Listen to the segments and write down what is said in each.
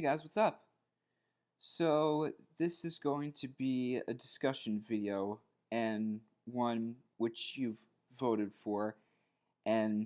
guys, what's up? So, this is going to be a discussion video and one which you've voted for. And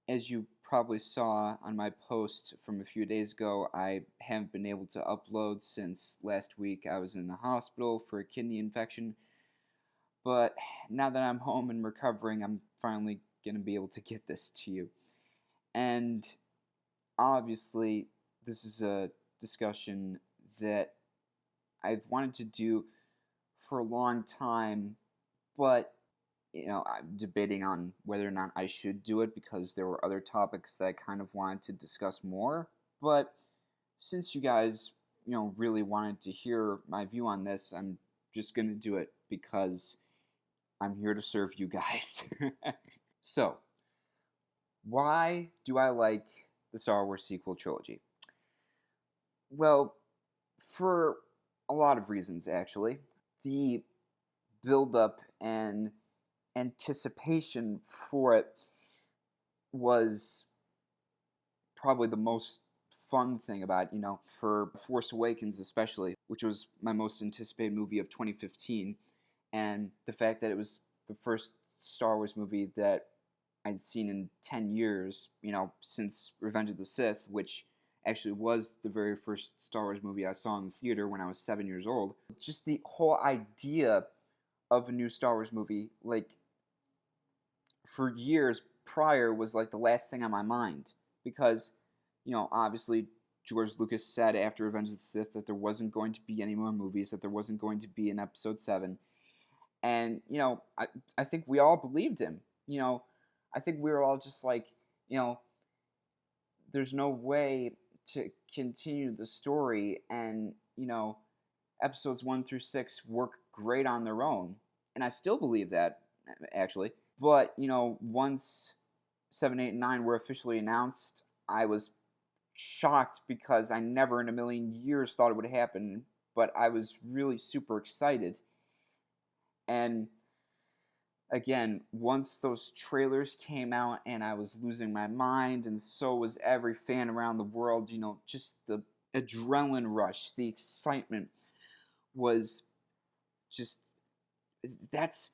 as you probably saw on my post from a few days ago, I haven't been able to upload since last week. I was in the hospital for a kidney infection. But now that I'm home and recovering, I'm finally going to be able to get this to you. And obviously, this is a discussion that I've wanted to do for a long time, but I'm debating on whether or not I should do it because there were other topics that I kind of wanted to discuss more. But since you guys, really wanted to hear my view on this, I'm just going to do it because I'm here to serve you guys. So, why do I like the Star Wars sequel trilogy? Well, for a lot of reasons, actually. The build-up and anticipation for it was probably the most fun thing about it, for Force Awakens especially, which was my most anticipated movie of 2015, and the fact that it was the first Star Wars movie that I'd seen in 10 years, since Revenge of the Sith, which actually was the very first Star Wars movie I saw in the theater when I was 7 years old. Just the whole idea of a new Star Wars movie, for years prior, was the last thing on my mind. Because, obviously George Lucas said after Revenge of the Sith that there wasn't going to be any more movies, that there wasn't going to be an Episode 7. And, I think we all believed him. I think we were all just there's no way to continue the story, and episodes 1 through 6 work great on their own, and I still believe that, actually. But once 7, 8, and 9 were officially announced, I was shocked because I never in a million years thought it would happen, but I was really super excited. And again, once those trailers came out, and I was losing my mind, and so was every fan around the world, just the adrenaline rush, the excitement was just, that's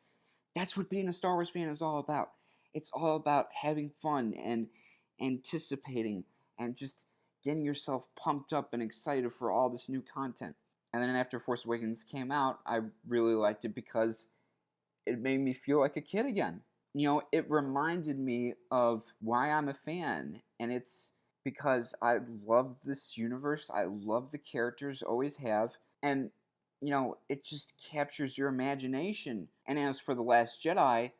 what being a Star Wars fan is all about. It's all about having fun and anticipating and just getting yourself pumped up and excited for all this new content. And then after Force Awakens came out, I really liked it because it made me feel like a kid again. It reminded me of why I'm a fan, and it's because I love this universe, I love the characters, always have, and, it just captures your imagination. And as for The Last Jedi,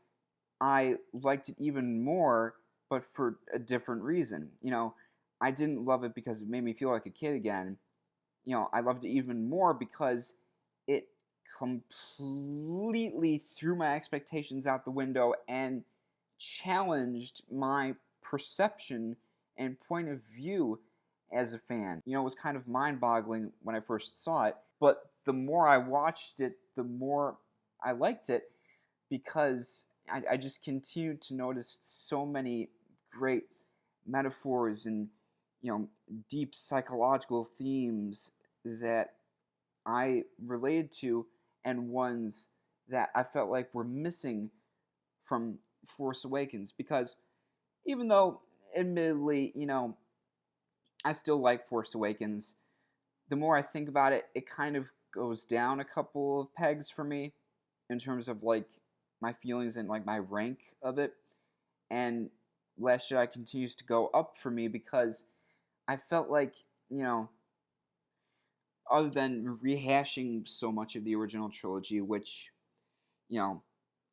I liked it even more, but for a different reason. I didn't love it because it made me feel like a kid again. I loved it even more because it completely threw my expectations out the window and challenged my perception and point of view as a fan. It was kind of mind-boggling when I first saw it, but the more I watched it, the more I liked it, because I just continued to notice so many great metaphors and deep psychological themes that I related to, and ones that I felt like were missing from Force Awakens. Because even though, admittedly, I still like Force Awakens, the more I think about it, it kind of goes down a couple of pegs for me in terms of my feelings and my rank of it. And Last Jedi continues to go up for me because I felt like, other than rehashing so much of the original trilogy, which,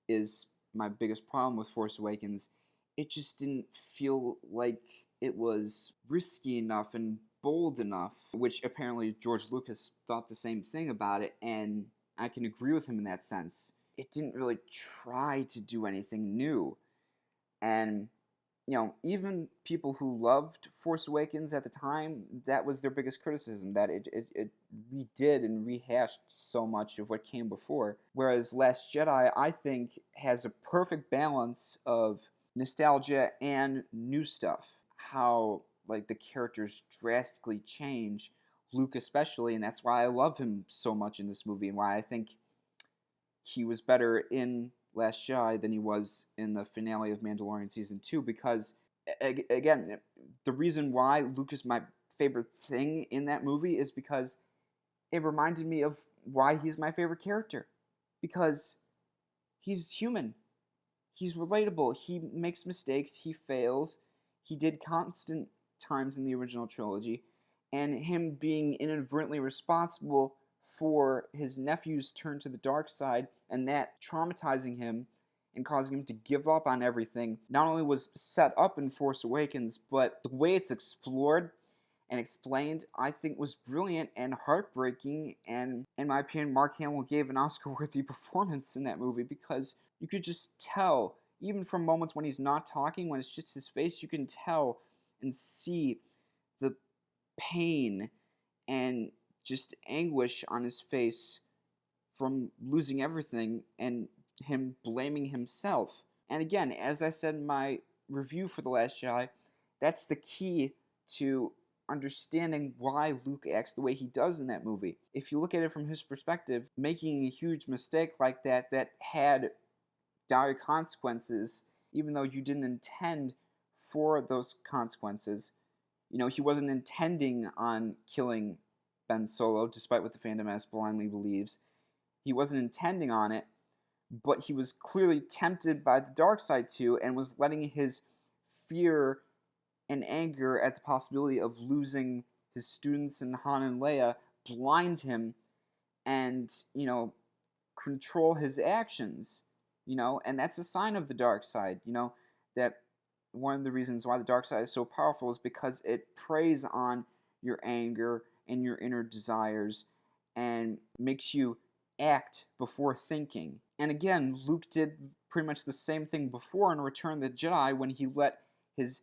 is my biggest problem with Force Awakens, it just didn't feel like it was risky enough and bold enough, which apparently George Lucas thought the same thing about it, and I can agree with him in that sense. It didn't really try to do anything new. And even people who loved Force Awakens at the time, that was their biggest criticism, that it redid and rehashed so much of what came before. Whereas Last Jedi, I think, has a perfect balance of nostalgia and new stuff. How, the characters drastically change, Luke especially, and that's why I love him so much in this movie, and why I think he was better in Last Jedi than he was in the finale of Mandalorian Season 2, because, again, the reason why Luke is my favorite thing in that movie is because it reminded me of why he's my favorite character. Because he's human. He's relatable. He makes mistakes. He fails. He did constant times in the original trilogy. And him being inadvertently responsible for his nephew's turn to the dark side and that traumatizing him and causing him to give up on everything not only was set up in Force Awakens, but the way it's explored and explained, I think, was brilliant and heartbreaking. And in my opinion, Mark Hamill gave an Oscar-worthy performance in that movie, because you could just tell, even from moments when he's not talking, when it's just his face, you can tell and see the pain and just anguish on his face from losing everything and him blaming himself. And again, as I said in my review for The Last Jedi, that's the key to understanding why Luke acts the way he does in that movie. If you look at it from his perspective, making a huge mistake like that had dire consequences, even though you didn't intend for those consequences. He wasn't intending on killing Ben Solo, despite what the fandom as blindly believes. He wasn't intending on it, but he was clearly tempted by the dark side too, and was letting his fear and anger at the possibility of losing his students and Han and Leia blind him and, control his actions, and that's a sign of the dark side, that one of the reasons why the dark side is so powerful is because it preys on your anger and your inner desires and makes you act before thinking. And again, Luke did pretty much the same thing before in Return of the Jedi, when he let his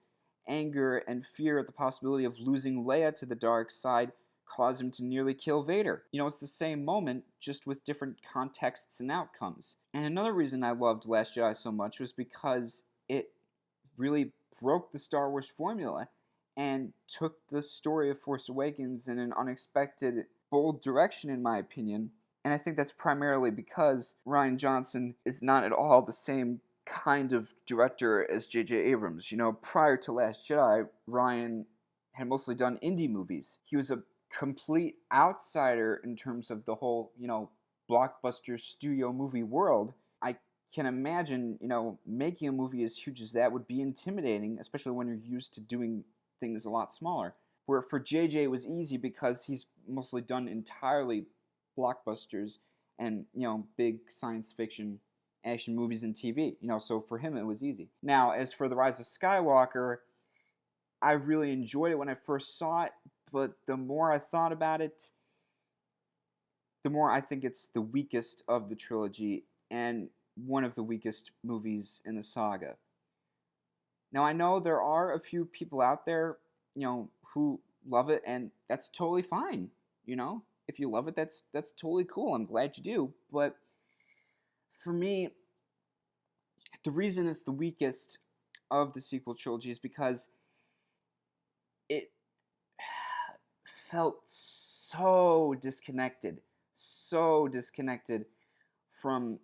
anger and fear at the possibility of losing Leia to the dark side cause him to nearly kill Vader. It's the same moment, just with different contexts and outcomes. And another reason I loved Last Jedi so much was because it really broke the Star Wars formula and took the story of Force Awakens in an unexpected, bold direction, in my opinion. And I think that's primarily because Rian Johnson is not at all the same kind of director as J.J. Abrams. Prior to Last Jedi, Rian had mostly done indie movies. He was a complete outsider in terms of the whole, blockbuster studio movie world. I can imagine, making a movie as huge as that would be intimidating, especially when you're used to doing things a lot smaller. Where for JJ it was easy because he's mostly done entirely blockbusters and, big science fiction action movies and TV, so for him it was easy. Now, as for The Rise of Skywalker, I really enjoyed it when I first saw it, but the more I thought about it, the more I think it's the weakest of the trilogy and one of the weakest movies in the saga. Now, I know there are a few people out there, who love it, and that's totally fine, If you love it, that's totally cool. I'm glad you do. But for me, the reason it's the weakest of the sequel trilogy is because it felt so disconnected from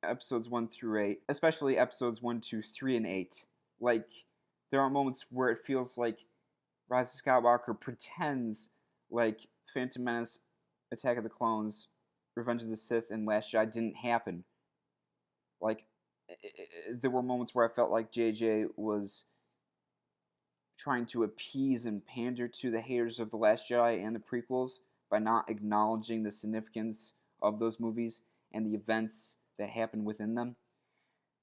episodes 1 through 8, especially episodes 1, 2, 3, and 8. Like, there are moments where it feels like Rise of Skywalker pretends like Phantom Menace, Attack of the Clones, Revenge of the Sith, and Last Jedi didn't happen. Like, there were moments where I felt like JJ was trying to appease and pander to the haters of The Last Jedi and the prequels by not acknowledging the significance of those movies and the events that happened within them.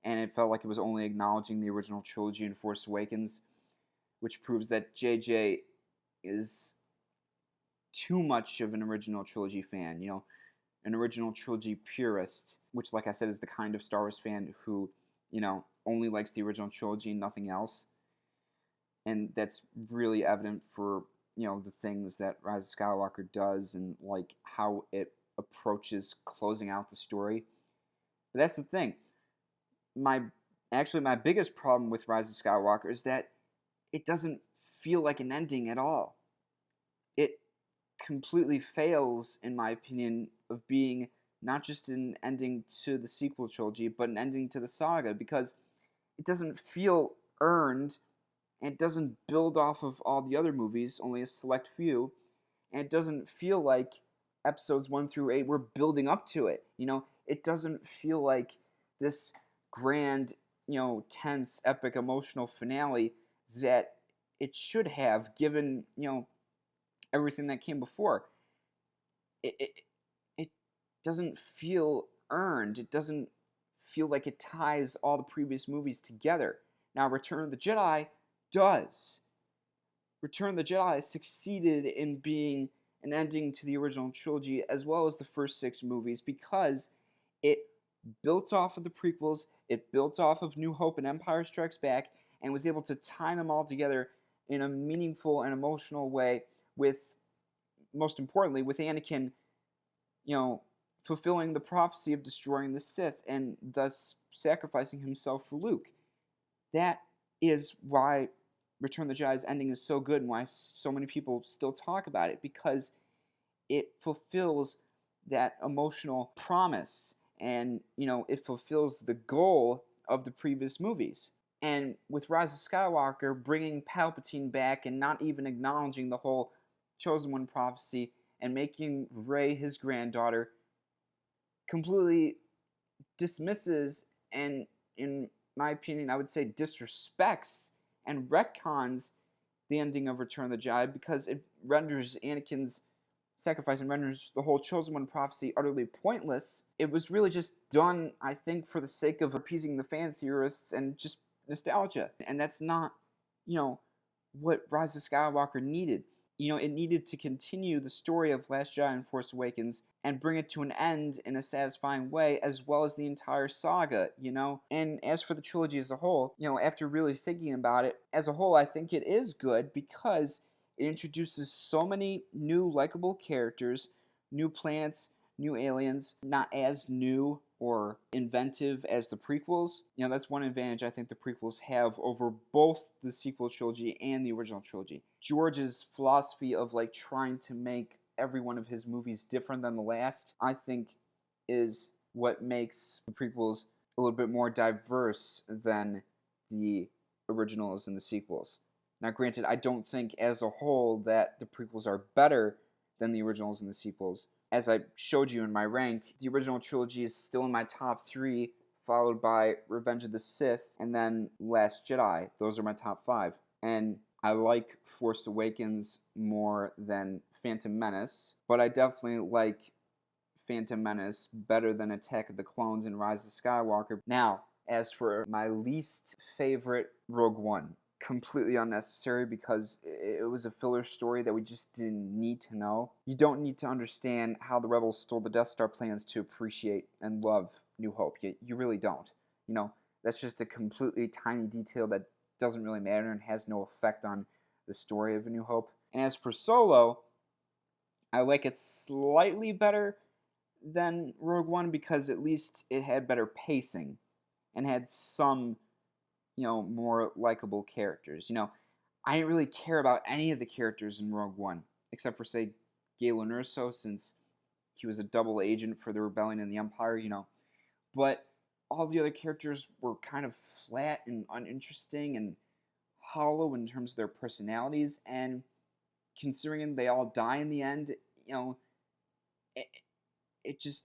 And it felt like it was only acknowledging the original trilogy and Force Awakens, which proves that JJ is too much of an original trilogy fan, an original trilogy purist, which, like I said, is the kind of Star Wars fan who, only likes the original trilogy and nothing else. And that's really evident for, the things that Rise of Skywalker does and, like, how it approaches closing out the story. But that's the thing. My biggest problem with Rise of Skywalker is that it doesn't feel like an ending at all. It completely fails, in my opinion, of being not just an ending to the sequel trilogy, but an ending to the saga, because it doesn't feel earned, and it doesn't build off of all the other movies, only a select few, and it doesn't feel like episodes 1 through 8 were building up to it. It doesn't feel like this grand, tense, epic, emotional finale that it should have, given, everything that came before. It doesn't feel earned. It doesn't feel like it ties all the previous movies together. Now, Return of the Jedi does. Return of the Jedi succeeded in being an ending to the original trilogy as well as the first 6 movies, because it built off of the prequels, it built off of New Hope and Empire Strikes Back, and was able to tie them all together in a meaningful and emotional way, with, most importantly, with Anakin, fulfilling the prophecy of destroying the Sith and thus sacrificing himself for Luke. That is why Return of the Jedi's ending is so good, and why so many people still talk about it, because it fulfills that emotional promise, and it fulfills the goal of the previous movies. And with Rise of Skywalker, bringing Palpatine back and not even acknowledging the whole Chosen One prophecy, and making Rey his granddaughter, completely dismisses and, in my opinion, I would say disrespects and retcons the ending of Return of the Jedi, because it renders Anakin's sacrifice and renders the whole Chosen One prophecy utterly pointless. It was really just done, I think, for the sake of appeasing the fan theorists and just nostalgia. And that's not, what Rise of Skywalker needed. It needed to continue the story of Last Jedi and Force Awakens and bring it to an end in a satisfying way, as well as the entire saga, And as for the trilogy as a whole, after really thinking about it, as a whole, I think it is good, because it introduces so many new likable characters, new planets, new aliens, not as new or inventive as the prequels. That's one advantage I think the prequels have over both the sequel trilogy and the original trilogy. George's philosophy of trying to make every one of his movies different than the last, I think, is what makes the prequels a little bit more diverse than the originals and the sequels. Now, granted, I don't think as a whole that the prequels are better than the originals and the sequels. As I showed you in my rank, the original trilogy is still in my top 3, followed by Revenge of the Sith, and then Last Jedi. Those are my top 5. And I like Force Awakens more than Phantom Menace, but I definitely like Phantom Menace better than Attack of the Clones and Rise of Skywalker. Now, as for my least favorite, Rogue One. Completely unnecessary, because it was a filler story that we just didn't need to know. You don't need to understand how the rebels stole the Death Star plans to appreciate and love New Hope. You really don't. That's just a completely tiny detail that doesn't really matter and has no effect on the story of A New Hope. And as for Solo, I like it slightly better than Rogue One, because at least it had better pacing and had some more likable characters. I didn't really care about any of the characters in Rogue One, except for, say, Galen Erso, since he was a double agent for the Rebellion and the Empire, But all the other characters were kind of flat and uninteresting and hollow in terms of their personalities, and considering they all die in the end, it just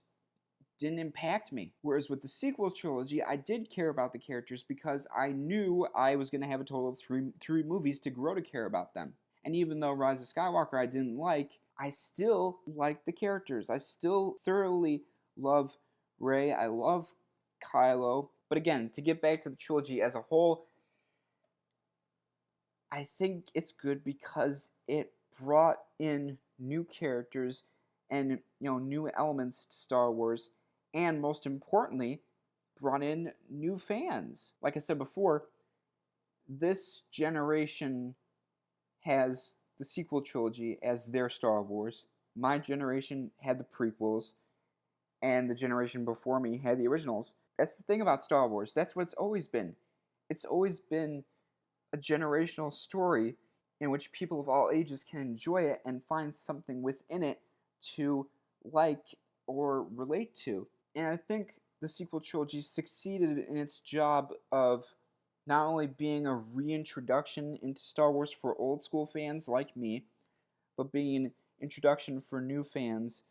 didn't impact me. Whereas with the sequel trilogy, I did care about the characters, because I knew I was going to have a total of three movies to grow to care about them. And even though Rise of Skywalker I didn't like, I still like the characters. I still thoroughly love Rey. I love Kylo. But again, to get back to the trilogy as a whole, I think it's good because it brought in new characters and new elements to Star Wars, and most importantly, brought in new fans. Like I said before, this generation has the sequel trilogy as their Star Wars. My generation had the prequels, and the generation before me had the originals. That's the thing about Star Wars. That's what it's always been. It's always been a generational story in which people of all ages can enjoy it and find something within it to like or relate to. And I think the sequel trilogy succeeded in its job of not only being a reintroduction into Star Wars for old school fans like me, but being an introduction for new fans,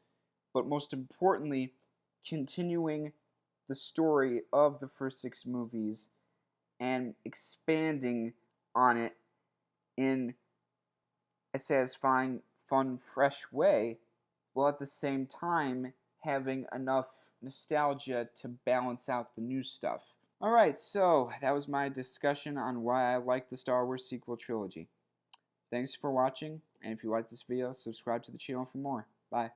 but most importantly, continuing the story of the first 6 movies and expanding on it in a satisfying, fun, fresh way, while at the same time having enough nostalgia to balance out the new stuff. Alright, so that was my discussion on why I like the Star Wars sequel trilogy. Thanks for watching, and if you like this video, subscribe to the channel for more. Bye.